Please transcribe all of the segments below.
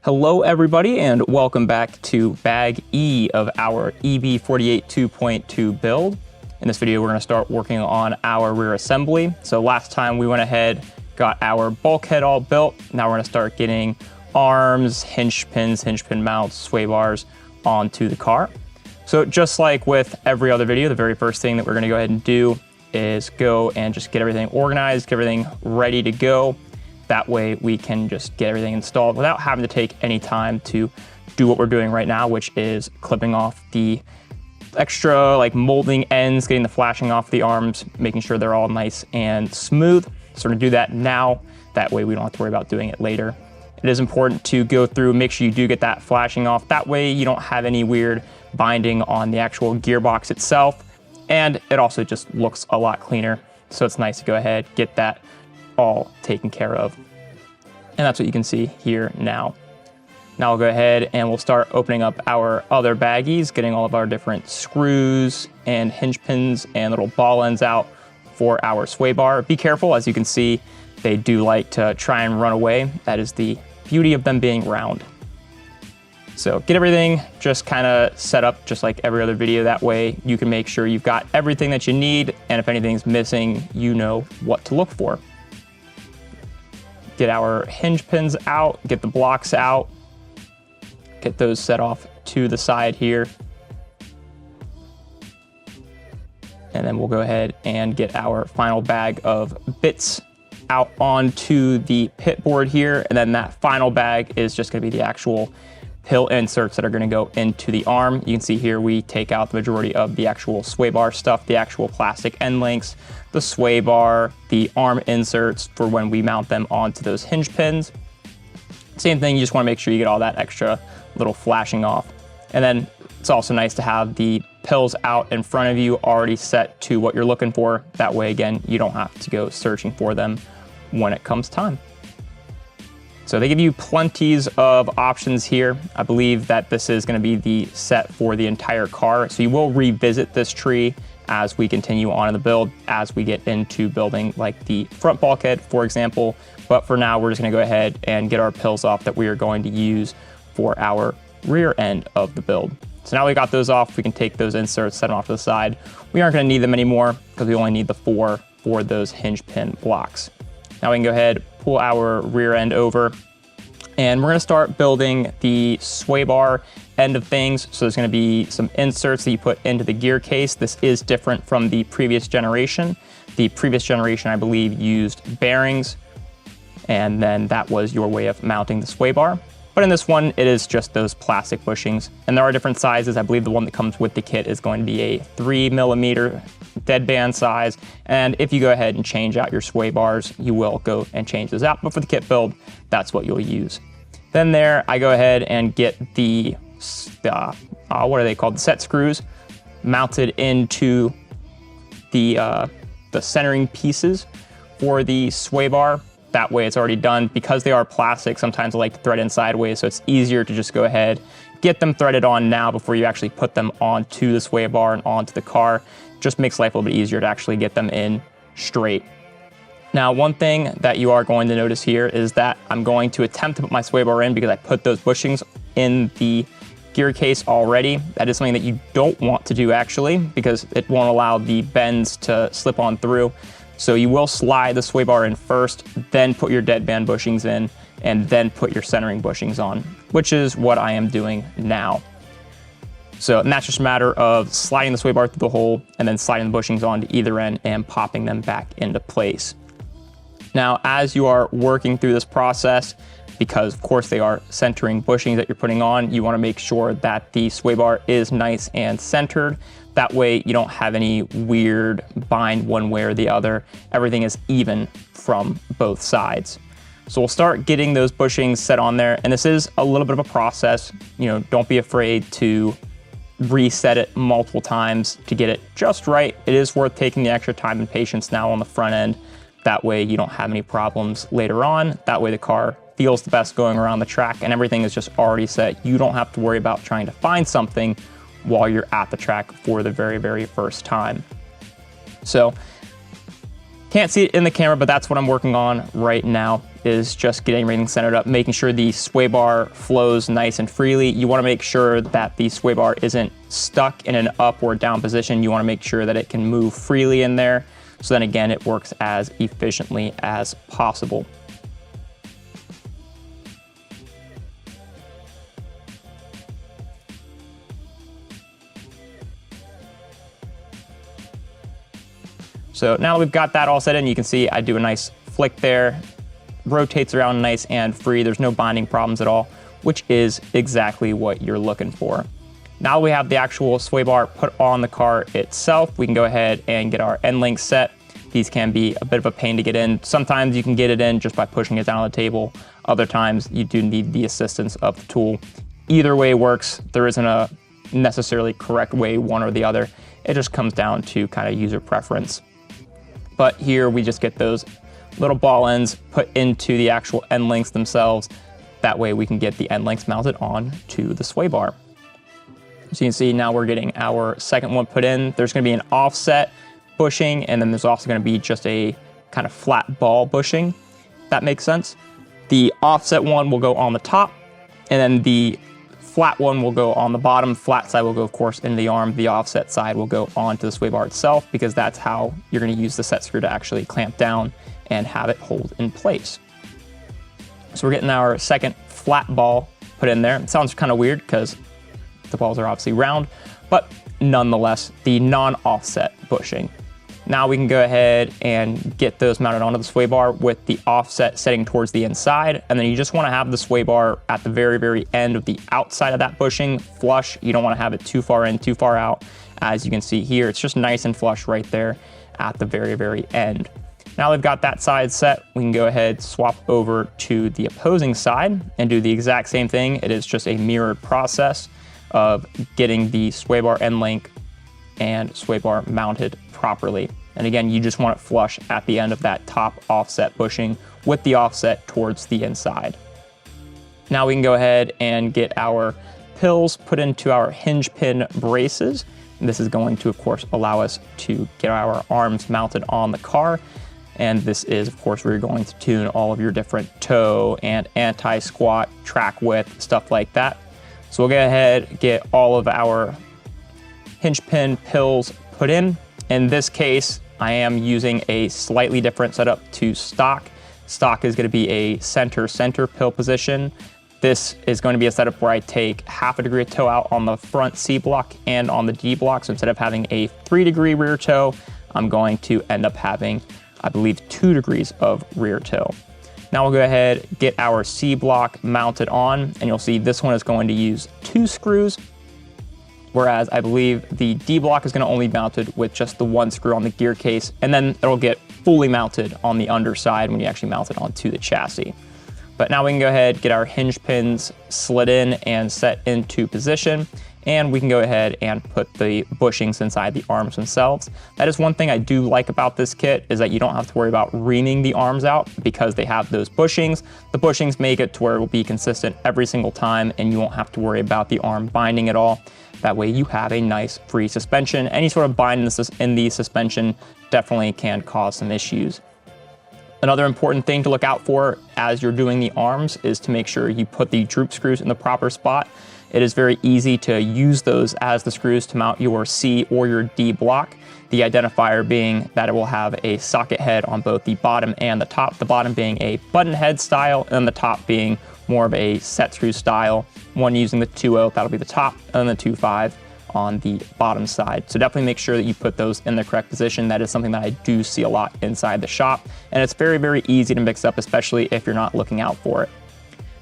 Hello everybody and welcome back to bag E of our EB48 2.2 build. In this video we're going to start working on our rear assembly. So last time we went ahead, got our bulkhead all built. Now we're going to start getting arms, hinge pins, hinge pin mounts, sway bars onto the car. So just like with every other video, the very first thing that we're going to go ahead and do is go and just get everything organized, get everything ready to go. That way we can just get everything installed without having to take any time to do what we're doing right now, which is clipping off the extra molding ends, getting the flashing off the arms, making sure they're all nice and smooth. So we're gonna do that now. That way we don't have to worry about doing it later. It is important to go through, make sure you do get that flashing off. That way you don't have any weird binding on the actual gearbox itself. And it also just looks a lot cleaner. So it's nice to go ahead, get that all taken care of. And that's what you can see here now. Now we'll go ahead and we'll start opening up our other baggies, getting all of our different screws and hinge pins and little ball ends out for our sway bar. Be careful, as you can see, they do like to try and run away. That is the beauty of them being round. So get everything just kind of set up just like every other video. That way you can make sure you've got everything that you need, and if anything's missing, you know what to look for. Get our hinge pins out, get the blocks out, get those set off to the side here. And then we'll go ahead and get our final bag of bits out onto the pit board here. And then that final bag is just gonna be the actual pill inserts that are gonna go into the arm. You can see here we take out the majority of the actual sway bar stuff, the actual plastic end links, the sway bar, the arm inserts for when we mount them onto those hinge pins. Same thing, you just wanna make sure you get all that extra little flashing off. And then it's also nice to have the pills out in front of you already set to what you're looking for. That way, again, you don't have to go searching for them when it comes time. So they give you plenties of options here. I believe that this is going to be the set for the entire car. So you will revisit this tree as we continue on in the build, as we get into building like the front bulkhead, for example. But for now, we're just going to go ahead and get our pills off that we are going to use for our rear end of the build. So now we got those off, we can take those inserts, set them off to the side. We aren't going to need them anymore because we only need the 4 for those hinge pin blocks. Now we can go ahead, pull our rear end over, and we're gonna start building the sway bar end of things. So there's gonna be some inserts that you put into the gear case. This is different from the previous generation. The previous generation, I believe, used bearings, and then that was your way of mounting the sway bar. But in this one, it is just those plastic bushings. And there are different sizes. I believe the one that comes with the kit is going to be a 3mm deadband size. And if you go ahead and change out your sway bars, you will go and change those out. But for the kit build, that's what you'll use. Then there, I go ahead and get the, what are they called? The set screws mounted into the centering pieces for the sway bar. That way it's already done. Because they are plastic, sometimes I like to thread in sideways, so it's easier to just go ahead, get them threaded on now before you actually put them onto the sway bar and onto the car. Just makes life a little bit easier to actually get them in straight. Now, one thing that you are going to notice here is that I'm going to attempt to put my sway bar in because I put those bushings in the gear case already. That is something that you don't want to do actually, because it won't allow the bends to slip on through. So you will slide the sway bar in first, then put your deadband bushings in, and then put your centering bushings on, which is what I am doing now. So and that's just a matter of sliding the sway bar through the hole and then sliding the bushings onto either end and popping them back into place. Now, as you are working through this process, because of course they are centering bushings that you're putting on, you want to make sure that the sway bar is nice and centered. That way you don't have any weird bind one way or the other. Everything is even from both sides. So we'll start getting those bushings set on there. And this is a little bit of a process. You know, don't be afraid to reset it multiple times to get it just right. It is worth taking the extra time and patience now on the front end. That way you don't have any problems later on. That way the car feels the best going around the track and everything is just already set. You don't have to worry about trying to find something while you're at the track for the very, very first time. So Can't see it in the camera, but that's what I'm working on right now, is just getting everything centered up, making sure the sway bar flows nice and freely. You want to make sure that the sway bar isn't stuck in an up or down position. You want to make sure that it can move freely in there. So then again, it works as efficiently as possible. So now that we've got that all set in, you can see I do a nice flick there, rotates around nice and free. There's no binding problems at all, which is exactly what you're looking for. Now we have the actual sway bar put on the car itself, we can go ahead and get our end links set. These can be a bit of a pain to get in. Sometimes you can get it in just by pushing it down on the table. Other times you do need the assistance of the tool. Either way works. There isn't a necessarily correct way, one or the other. It just comes down to kind of user preference. But here we just get those little ball ends put into the actual end links themselves. That way we can get the end links mounted on to the sway bar. So you can see now we're getting our second one put in. There's going to be an offset bushing, and then there's also going to be just a kind of flat ball bushing. That makes sense. The offset one will go on the top, and then the flat one will go on the bottom. Flat side will go, of course, into the arm. The offset side will go onto the sway bar itself, because that's how you're going to use the set screw to actually clamp down and have it hold in place. So we're getting our second flat ball put in there. It sounds kind of weird because the balls are obviously round, but nonetheless, the non-offset bushing. Now we can go ahead and get those mounted onto the sway bar with the offset setting towards the inside. And then you just want to have the sway bar at the very, very end of the outside of that bushing flush. You don't want to have it too far in, too far out. As you can see here, it's just nice and flush right there at the very, very end. Now we've got that side set, we can go ahead, swap over to the opposing side and do the exact same thing. It is just a mirrored process of getting the sway bar end link and sway bar mounted properly. And again, you just want it flush at the end of that top offset bushing with the offset towards the inside. Now we can go ahead and get our pills put into our hinge pin braces. And this is going to, of course, allow us to get our arms mounted on the car. And this is, of course, where you're going to tune all of your different toe and anti-squat, track width, stuff like that. So we'll go ahead, get all of our hinge pin pills put in. In this case, I am using a slightly different setup to stock. Stock is going to be a center pill position. This is going to be a setup where I take 1/2 degree of toe out on the front C block and on the D block. So instead of having a 3-degree rear toe, I'm going to end up having, I believe, 2 degrees of rear toe. Now we'll go ahead, get our C block mounted on, and you'll see this one is going to use 2 screws, whereas I believe the D block is going to only be mounted with just the 1 screw on the gear case, and then it'll get fully mounted on the underside when you actually mount it onto the chassis. But now we can go ahead, get our hinge pins slid in and set into position, and we can go ahead and put the bushings inside the arms themselves. That is one thing I do like about this kit, is that you don't have to worry about reaming the arms out because they have those bushings. The bushings make it to where it will be consistent every single time, and you won't have to worry about the arm binding at all. That way you have a nice free suspension. Any sort of bind in the suspension definitely can cause some issues. Another important thing to look out for as you're doing the arms is to make sure you put the droop screws in the proper spot. It is very easy to use those as the screws to mount your C or your D block. The identifier being that it will have a socket head on both the bottom and the top. The bottom being a button head style, and the top being more of a set screw style. One using the 2.0, that'll be the top, and then the 2.5 on the bottom side. So definitely make sure that you put those in the correct position. That is something that I do see a lot inside the shop, and it's very, very easy to mix up, especially if you're not looking out for it.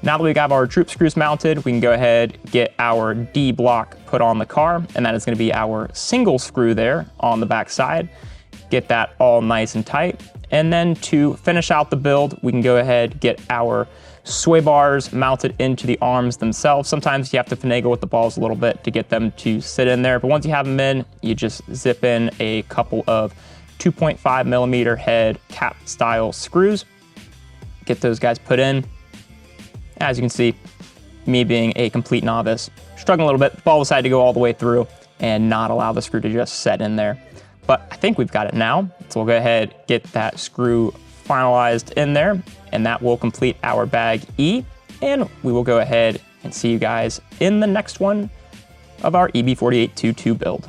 Now that we got our droop screws mounted, we can go ahead, get our D block put on the car, and that is going to be our single screw there on the back side. Get that all nice and tight. And then to finish out the build, we can go ahead, get our sway bars mounted into the arms themselves. Sometimes you have to finagle with the balls a little bit to get them to sit in there, but once you have them in, you just zip in a couple of 2.5mm head cap style screws. Get those guys put in. As you can see, me being a complete novice, struggling a little bit, the ball decided to go all the way through and not allow the screw to just set in there. but I think we've got it now. So we'll go ahead, get that screw finalized in there, and that will complete our bag E. And we will go ahead and see you guys in the next one of our EB48 2.2 build.